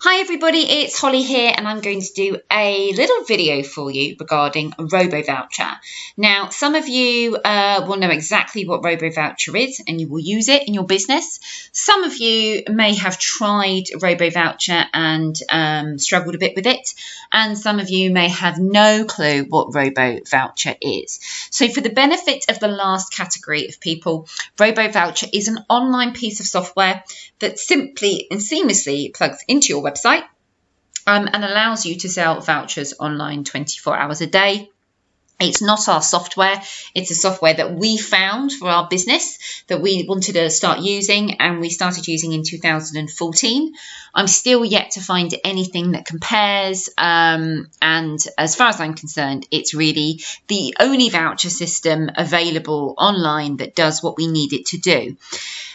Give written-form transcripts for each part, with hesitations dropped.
Hi everybody, it's Holly here and I'm going to do a little video for you regarding Robovoucher. Now, some of you will know exactly what Robovoucher is and you will use it in your business. Some of you may have tried Robovoucher and struggled a bit with it, and some of you may have no clue what Robovoucher is. So for the benefit of the last category of people, Robovoucher is an online piece of software that simply and seamlessly plugs into your website and allows you to sell vouchers online 24 hours a day. It's not our software. It's a software that we found for our business that we wanted to start using, and we started using in 2014. I'm still yet to find anything that compares. And as far as I'm concerned, it's really the only voucher system available online that does what we need it to do.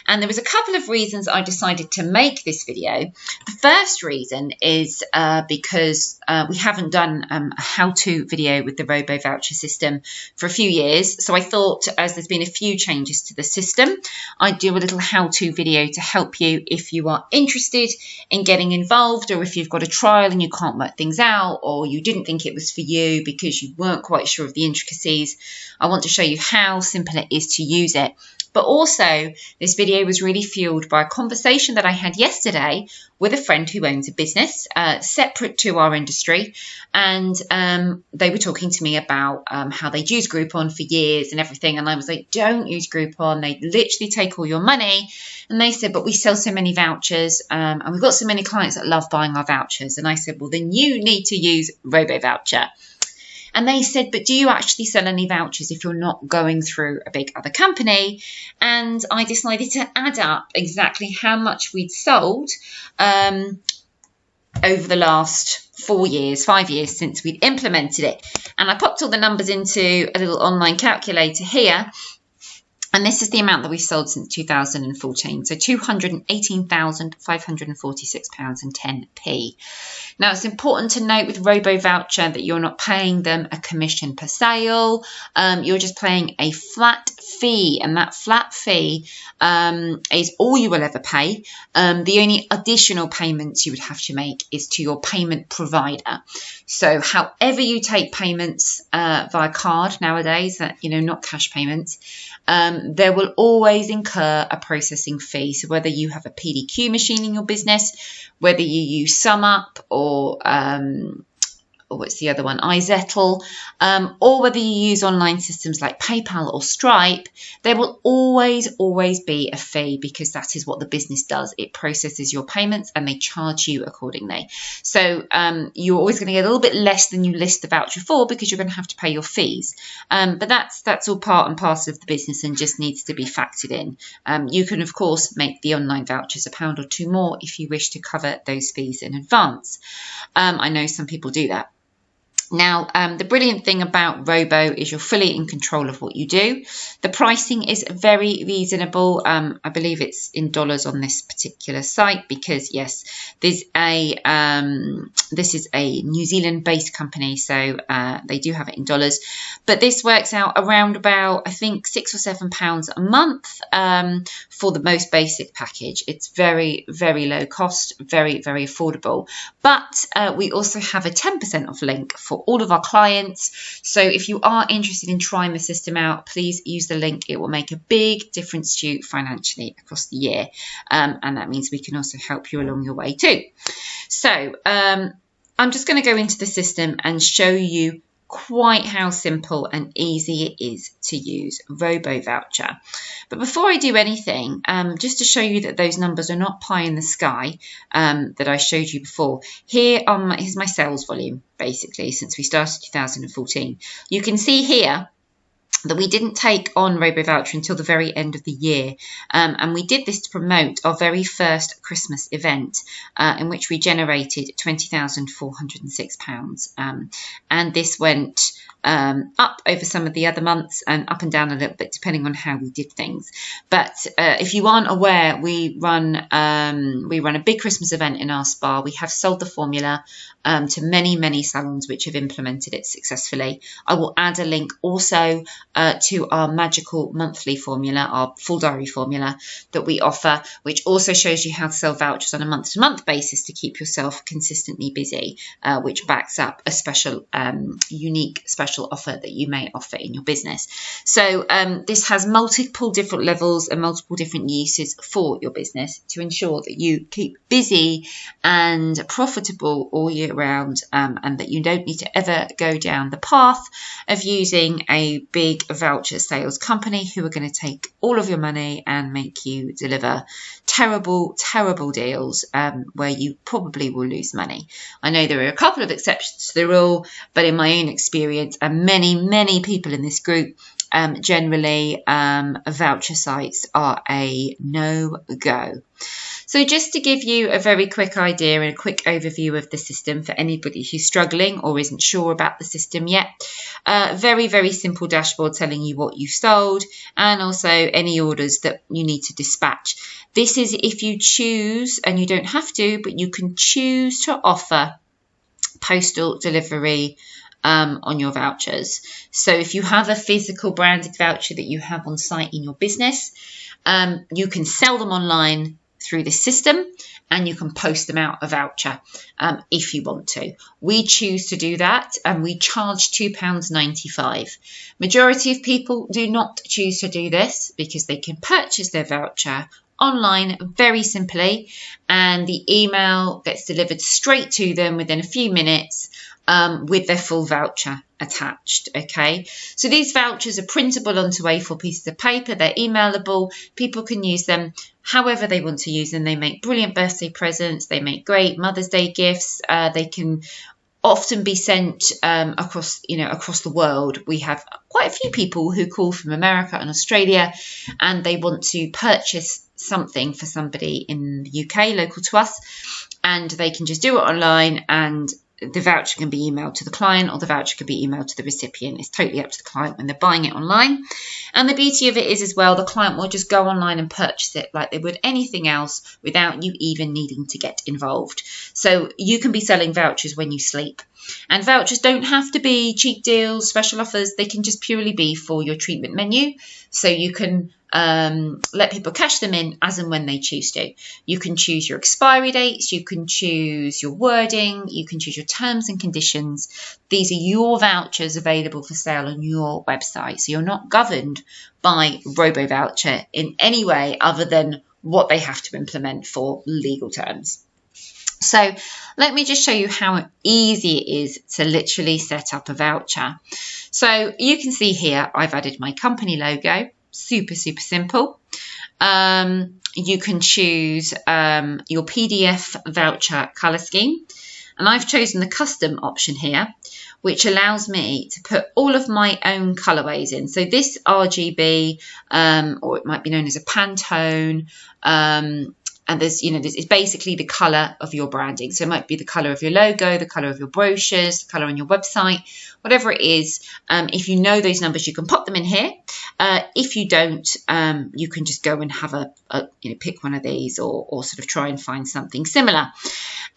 And there was a couple of reasons I decided to make this video. The first reason is because we haven't done a how-to video with the Robovoucher system for a few years. So I thought, as there's been a few changes to the system, I'd do a little how-to video to help you if you are interested in getting involved, or if you've got a trial and you can't work things out, or you didn't think it was for you because you weren't quite sure of the intricacies. I want to show you how simple it is to use it. But also, this video was really fueled by a conversation that I had yesterday with a friend who owns a business separate to our industry. And they were talking to me about how they'd used Groupon for years and everything. And I was like, don't use Groupon. They literally take all your money. And they said, but we sell so many vouchers and we've got so many clients that love buying our vouchers. And I said, well, then you need to use Robovoucher. And they said, but do you actually sell any vouchers if you're not going through a big other company? And I decided to add up exactly how much we'd sold over the last 5 years since we'd implemented it. And I popped all the numbers into a little online calculator here. And this is the amount that we've sold since 2014. So £218,546.10. Now, it's important to note with Robovoucher that you're not paying them a commission per sale. You're just paying a flat fee, and that flat fee is all you will ever pay. The only additional payments you would have to make is to your payment provider. So however you take payments via card nowadays, not cash payments, there will always incur a processing fee. So whether you have a PDQ machine in your business, whether you use SumUp or what's the other one, iZettle, or whether you use online systems like PayPal or Stripe, there will always be a fee, because that is what the business does. It processes your payments and they charge you accordingly. So you're always going to get a little bit less than you list the voucher for, because you're going to have to pay your fees. But that's all part and parcel of the business and just needs to be factored in. You can, of course, make the online vouchers £1 or £2 more if you wish to cover those fees in advance. I know some people do that. Now, the brilliant thing about Robo is you're fully in control of what you do. The pricing is very reasonable. I believe it's in dollars on this particular site because, yes, this is a New Zealand-based company, so they do have it in dollars. But this works out around about, I think, £6 or £7 a month for the most basic package. It's very, very low cost, very, very affordable. But we also have a 10% off link for all of our clients. So if you are interested in trying the system out, please use the link. It will make a big difference to you financially across the year. And that means we can also help you along your way too. So I'm just going to go into the system and show you quite how simple and easy it is to use Robovoucher. But before I do anything, just to show you that those numbers are not pie in the sky that I showed you before, here's my sales volume, basically, since we started 2014. You can see here that we didn't take on Robovoucher until the very end of the year. And we did this to promote our very first Christmas event in which we generated £20,406. And this went up over some of the other months and up and down a little bit depending on how we did things. But if you aren't aware, we run a big Christmas event in our spa. We have sold the formula to many salons which have implemented it successfully. I will add a link also to our magical monthly formula, our full diary formula that we offer, which also shows you how to sell vouchers on a month-to-month basis to keep yourself consistently busy, which backs up a special, unique special offer that you may offer in your business. So this has multiple different levels and multiple different uses for your business to ensure that you keep busy and profitable all year round, and that you don't need to ever go down the path of using a big voucher sales company who are going to take all of your money and make you deliver terrible deals where you probably will lose money. I know there are a couple of exceptions to the rule, but in my own experience and many people in this group, generally voucher sites are a no-go. So just to give you a very quick idea and a quick overview of the system for anybody who's struggling or isn't sure about the system yet, very simple dashboard telling you what you've sold and also any orders that you need to dispatch. This is if you choose, and you don't have to, but you can choose to offer postal delivery on your vouchers. So if you have a physical branded voucher that you have on site in your business, you can sell them online through the system and you can post them out a voucher if you want to. We choose to do that and we charge £2.95. Majority of people do not choose to do this because they can purchase their voucher online very simply and the email gets delivered straight to them within a few minutes with their full voucher attached. Okay, so these vouchers are printable onto A4 pieces of paper. They're emailable. People can use them however they want to use them. They make brilliant birthday presents. They make great Mother's Day gifts. They can often be sent across the world. We have quite a few people who call from America and Australia and they want to purchase something for somebody in the UK local to us, and they can just do it online and the voucher can be emailed to the client or the voucher can be emailed to the recipient. It's totally up to the client when they're buying it online. And the beauty of it is as well, the client will just go online and purchase it like they would anything else without you even needing to get involved. So you can be selling vouchers when you sleep. And vouchers don't have to be cheap deals, special offers. They can just purely be for your treatment menu. So you can let people cash them in as and when they choose to. You can choose your expiry dates, you can choose your wording, you can choose your terms and conditions. These are your vouchers available for sale on your website. So you're not governed by Robovoucher in any way other than what they have to implement for legal terms. So let me just show you how easy it is to literally set up a voucher. So you can see here I've added my company logo. Super simple. You can choose your PDF voucher color scheme, and I've chosen the custom option here, which allows me to put all of my own colorways in. So this RGB, or it might be known as a Pantone, and it's basically the color of your branding. So it might be the color of your logo, the color of your brochures, the color on your website, whatever it is. If you know those numbers, you can pop them in here. If you don't, you can just go and have pick one of these or sort of try and find something similar.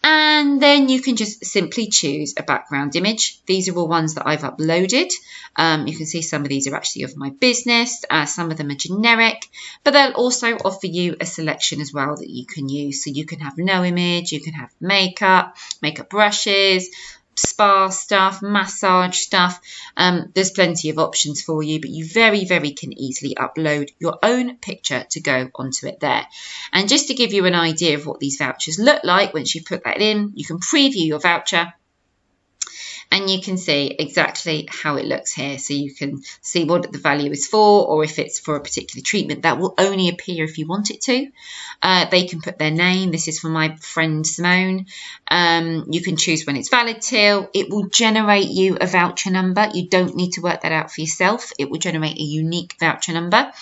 And then you can just simply choose a background image. These are all ones that I've uploaded. You can see some of these are actually of my business. Some of them are generic, but they'll also offer you a selection as well that you can use. So you can have no image, you can have makeup brushes, spa stuff, massage stuff. There's plenty of options for you, but you very can easily upload your own picture to go onto it there. And just to give you an idea of what these vouchers look like, once you put that in, you can preview your voucher and you can see exactly how it looks here. So you can see what the value is for, or if it's for a particular treatment. That will only appear if you want it to. They can put their name. This is for my friend Simone. You can choose when it's valid till. It will generate you a voucher number. You don't need to work that out for yourself. It will generate a unique voucher number.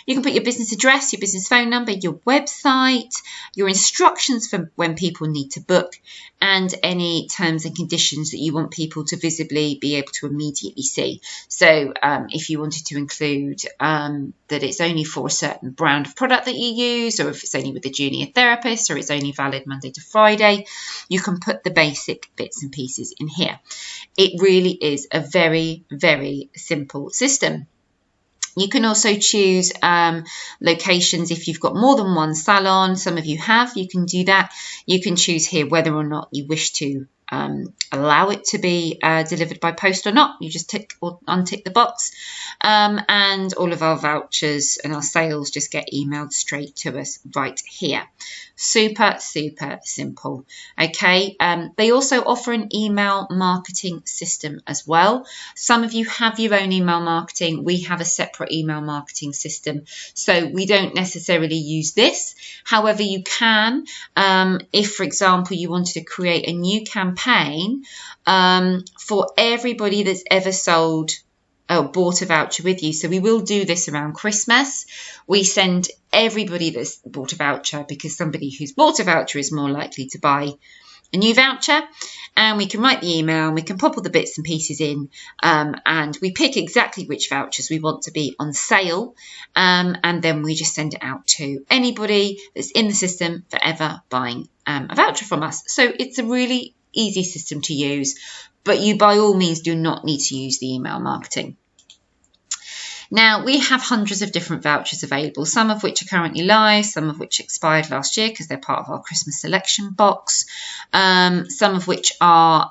You can put your business address, your business phone number, your website, your instructions for when people need to book, and any terms and conditions that you want people to visibly be able to immediately see. So if you wanted to include that it's only for a certain brand of product that you use, or if it's only with a junior therapist, or it's only valid Monday to Friday, you can put the basic bits and pieces in here. It really is a very, very simple system. You can also choose locations if you've got more than one salon. Some of you have, you can do that. You can choose here whether or not you wish to allow it to be delivered by post or not. You just tick or untick the box, and all of our vouchers and our sales just get emailed straight to us right here. Super, super simple. Okay. They also offer an email marketing system as well. Some of you have your own email marketing. We have a separate email marketing system, so we don't necessarily use this. However, you can, if, for example, you wanted to create a new campaign for everybody that's ever sold or bought a voucher with you. So we will do this around Christmas. We send everybody that's bought a voucher, because somebody who's bought a voucher is more likely to buy a new voucher, and we can write the email and we can pop all the bits and pieces in, and we pick exactly which vouchers we want to be on sale, and then we just send it out to anybody that's in the system for ever buying a voucher from us. So it's a really easy system to use, but you by all means do not need to use the email marketing. Now, we have hundreds of different vouchers available, some of which are currently live, some of which expired last year because they're part of our Christmas selection box, some of which are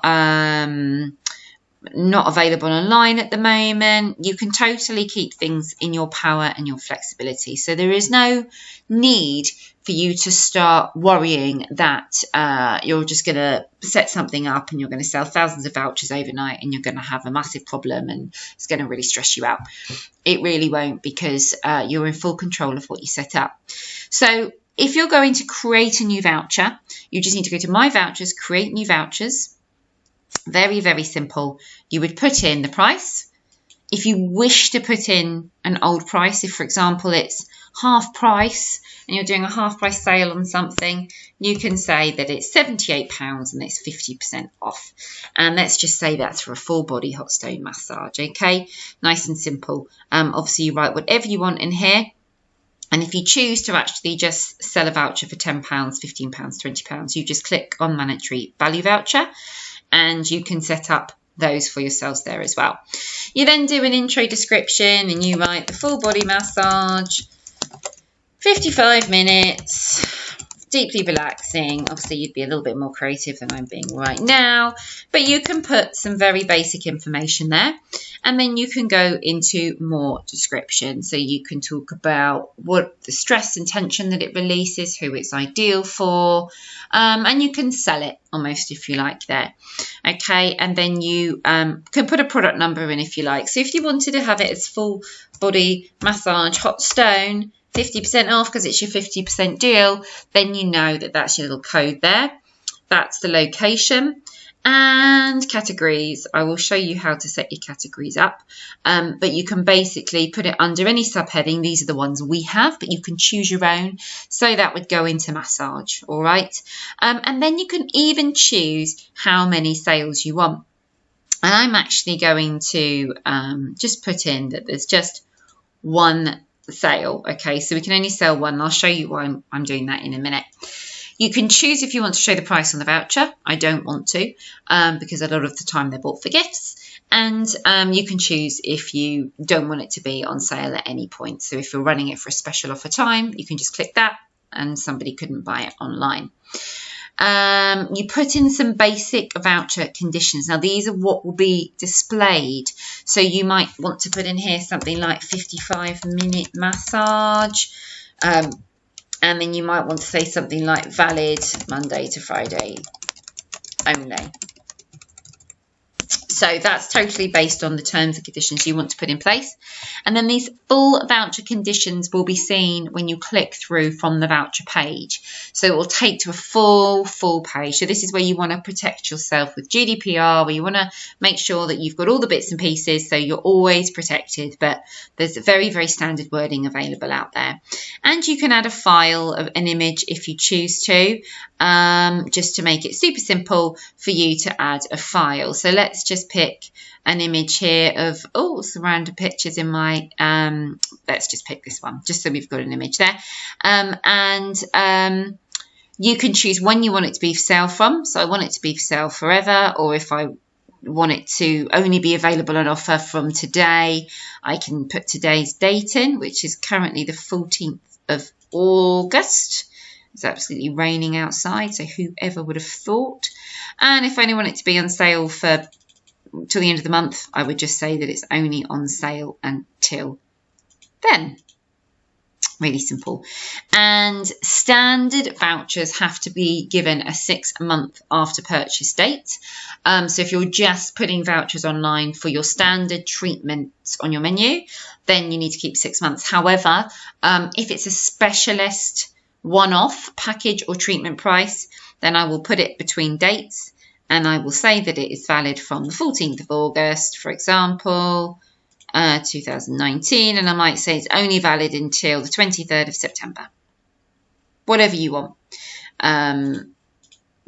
not available online at the moment. You can totally keep things in your power and your flexibility. So there is no need for you to start worrying that you're just going to set something up and you're going to sell thousands of vouchers overnight and you're going to have a massive problem and it's going to really stress you out. It really won't, because you're in full control of what you set up. So if you're going to create a new voucher, you just need to go to My Vouchers, Create New Vouchers. Very, very simple. You would put in the price. If you wish to put in an old price, if, for example, it's half price and you're doing a half price sale on something, you can say that it's £78 and it's 50% off. And let's just say that's for a full body hot stone massage. Okay, nice and simple. Obviously, you write whatever you want in here. And if you choose to actually just sell a voucher for £10, £15, £20, you just click on Monetary Value Voucher, and you can set up those for yourselves there as well. You then do an intro description and you write the full body massage, 55 minutes, deeply relaxing. Obviously, you'd be a little bit more creative than I'm being right now, but you can put some very basic information there, and then you can go into more description. So you can talk about what the stress and tension that it releases, who it's ideal for, and you can sell it almost if you like there. Okay, and then you can put a product number in if you like. So if you wanted to have it as full body massage hot stone, 50% off because it's your 50% deal, then you know that that's your little code there. That's the location. And categories. I will show you how to set your categories up, but you can basically put it under any subheading. These are the ones we have, but you can choose your own. So that would go into massage, all right? And then you can even choose how many sales you want. And I'm actually going to just put in that there's just one sale. Okay, so we can only sell one. I'll show you why I'm doing that in a minute. You can choose if you want to show the price on the voucher. I don't want to, because a lot of the time they're bought for gifts. And you can choose if you don't want it to be on sale at any point. So if you're running it for a special offer time, you can just click that and somebody couldn't buy it online. You put in some basic voucher conditions. Now, these are what will be displayed. So you might want to put in here something like 55-minute massage. And then you might want to say something like valid Monday to Friday only. So that's totally based on the terms and conditions you want to put in place. And then these full voucher conditions will be seen when you click through from the voucher page. So it will take to a full page. So this is where you want to protect yourself with GDPR, where you want to make sure that you've got all the bits and pieces so you're always protected. But there's very standard wording available out there. And you can add a file of an image if you choose to, just to make it super simple for you to add a file. So let's just pick an image here of some random pictures in my let's just pick this one just so we've got an image there, and you can choose when you want it to be for sale from. So I want it to be for sale forever, or if I want it to only be available on offer from today, I can put today's date in, which is currently the 14th of August. It's absolutely raining outside, so whoever would have thought. And if I only want it to be on sale for till the end of the month, I would just say that it's only on sale until then. Really simple. And standard vouchers have to be given a 6-month after purchase date. So if you're just putting vouchers online for your standard treatments on your menu, then you need to keep 6 months. However, if it's a specialist one-off package or treatment price, then I will put it between dates. And I will say that it is valid from the 14th of August, for example, 2019. And I might say it's only valid until the 23rd of September. Whatever you want.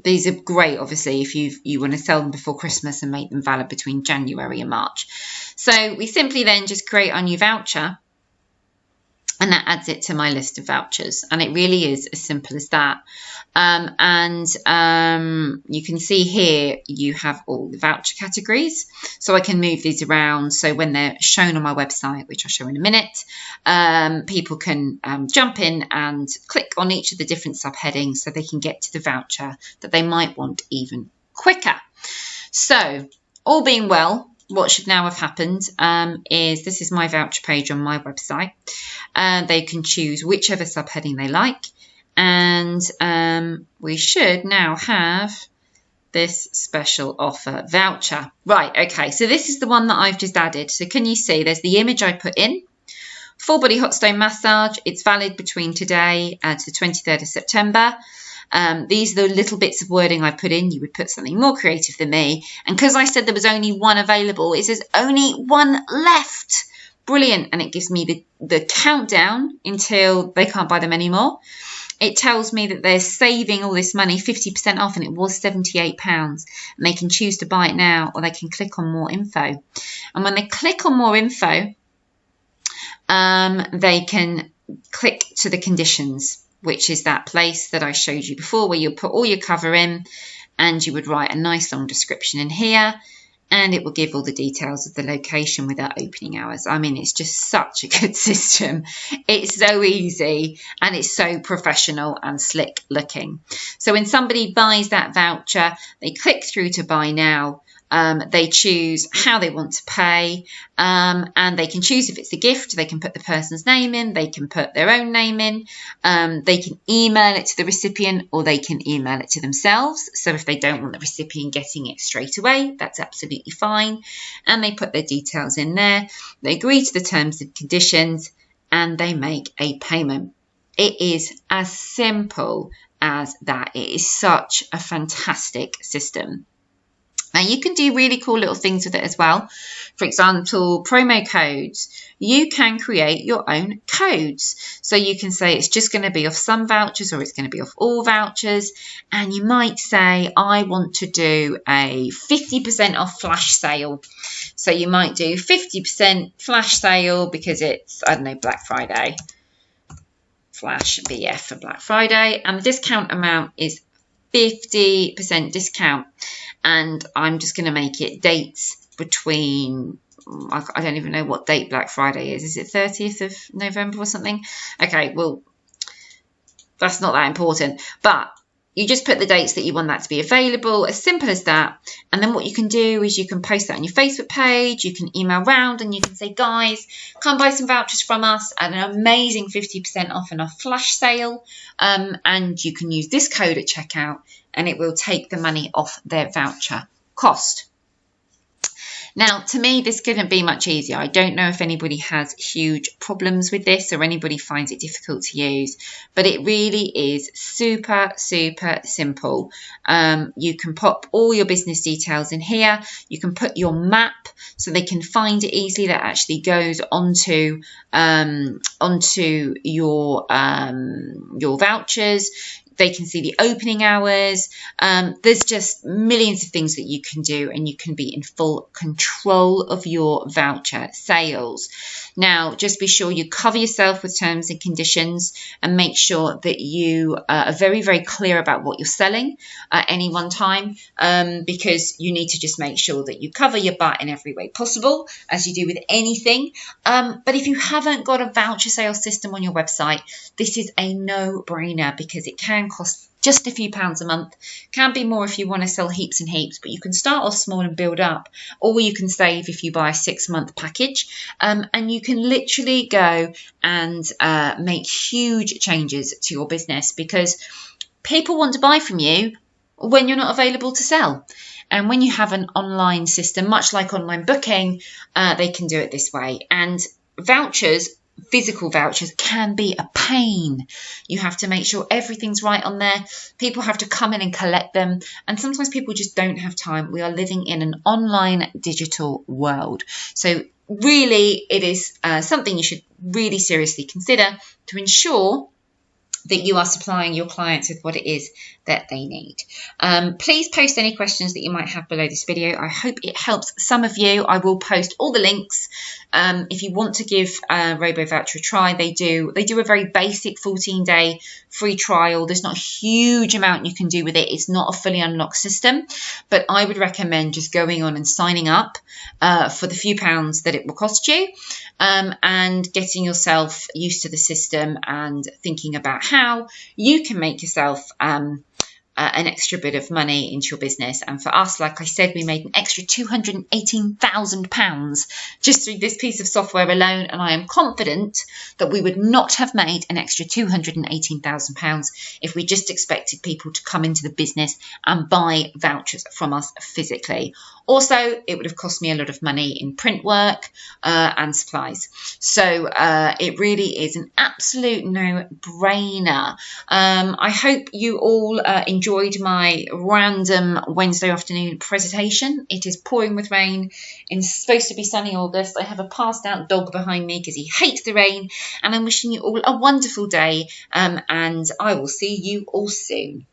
These are great, obviously, if you want to sell them before Christmas and make them valid between January and March. So we simply then just create our new voucher. And that adds it to my list of vouchers. And it really is as simple as that. You can see here you have all the voucher categories. So I can move these around. So when they're shown on my website, which I'll show in a minute, people can jump in and click on each of the different subheadings so they can get to the voucher that they might want even quicker. So all being well, what should now have happened is this is my voucher page on my website. They can choose whichever subheading they like. And we should now have this special offer voucher. Right, okay, so this is the one that I've just added. So can you see there's the image I put in. Full body hot stone massage. It's valid between today and to the 23rd of September. These are the little bits of wording I put in. You would put something more creative than me. And because I said there was only one available, it says only one left. Brilliant. And it gives me the countdown until they can't buy them anymore. It tells me that they're saving all this money, 50% off, and it was £78. And they can choose to buy it now, or they can click on more info. And when they click on more info, they can click to the conditions, which is that place that I showed you before where you'll put all your cover in and you would write a nice long description in here, and it will give all the details of the location with our opening hours. I mean, it's just such a good system. It's so easy and it's so professional and slick looking. So when somebody buys that voucher, they click through to buy now. They choose how they want to pay, and they can choose if it's a gift. They can put the person's name in, they can put their own name in, they can email it to the recipient, or they can email it to themselves. So if they don't want the recipient getting it straight away, that's absolutely fine. And they put their details in there, they agree to the terms and conditions, and they make a payment. It is as simple as that. It is such a fantastic system. Now, you can do really cool little things with it as well. For example, promo codes. You can create your own codes. So you can say it's just going to be off some vouchers, or it's going to be off all vouchers. And you might say, I want to do a 50% off flash sale. So you might do 50% flash sale because it's, I don't know, Black Friday. Flash BF for Black Friday. And the discount amount is 50% discount. And I'm just going to make it dates between, I don't even know what date Black Friday is. Is it 30th of November or something? Okay, well, that's not that important. But you just put the dates that you want that to be available, as simple as that. And then what you can do is you can post that on your Facebook page. You can email round and you can say, guys, come buy some vouchers from us at an amazing 50% off and a flash sale. And you can use this code at checkout, and it will take the money off their voucher cost. Now, to me, this couldn't be much easier. I don't know if anybody has huge problems with this or anybody finds it difficult to use, but it really is super, super simple. You can pop all your business details in here. You can put your map so they can find it easily. That actually goes onto your vouchers. They can see the opening hours. There's just millions of things that you can do, and you can be in full control of your voucher sales. Now, just be sure you cover yourself with terms and conditions, and make sure that you are very, very clear about what you're selling at any one time, because you need to just make sure that you cover your butt in every way possible, as you do with anything. But if you haven't got a voucher sales system on your website, this is a no-brainer, because it can cost just a few pounds a month. Can be more if you want to sell heaps and heaps, but you can start off small and build up, or you can save if you buy a 6-month package, and you can literally go and make huge changes to your business, because people want to buy from you when you're not available to sell. And when you have an online system, much like online booking, they can do it this way. And vouchers, physical vouchers, can be a pain. You have to make sure everything's right on there. People have to come in and collect them, and sometimes people just don't have time. We are living in an online digital world, so really it is something you should really seriously consider to ensure that you are supplying your clients with what it is that they need. Please post any questions that you might have below this video. I hope it helps some of you. I will post all the links. If you want to give Robovoucher a try, they do a very basic 14-day free trial. There's not a huge amount you can do with it. It's not a fully unlocked system, but I would recommend just going on and signing up for the few pounds that it will cost you, and getting yourself used to the system and thinking about how you can make yourself an extra bit of money into your business. And for us, like I said, we made an extra £218,000 just through this piece of software alone, and I am confident that we would not have made an extra £218,000 if we just expected people to come into the business and buy vouchers from us physically. Also, it would have cost me a lot of money in print work and supplies. So it really is an absolute no-brainer. I hope you all enjoyed my random Wednesday afternoon presentation. It is pouring with rain. It's supposed to be sunny August. I have a passed out dog behind me because he hates the rain. And I'm wishing you all a wonderful day, and I will see you all soon.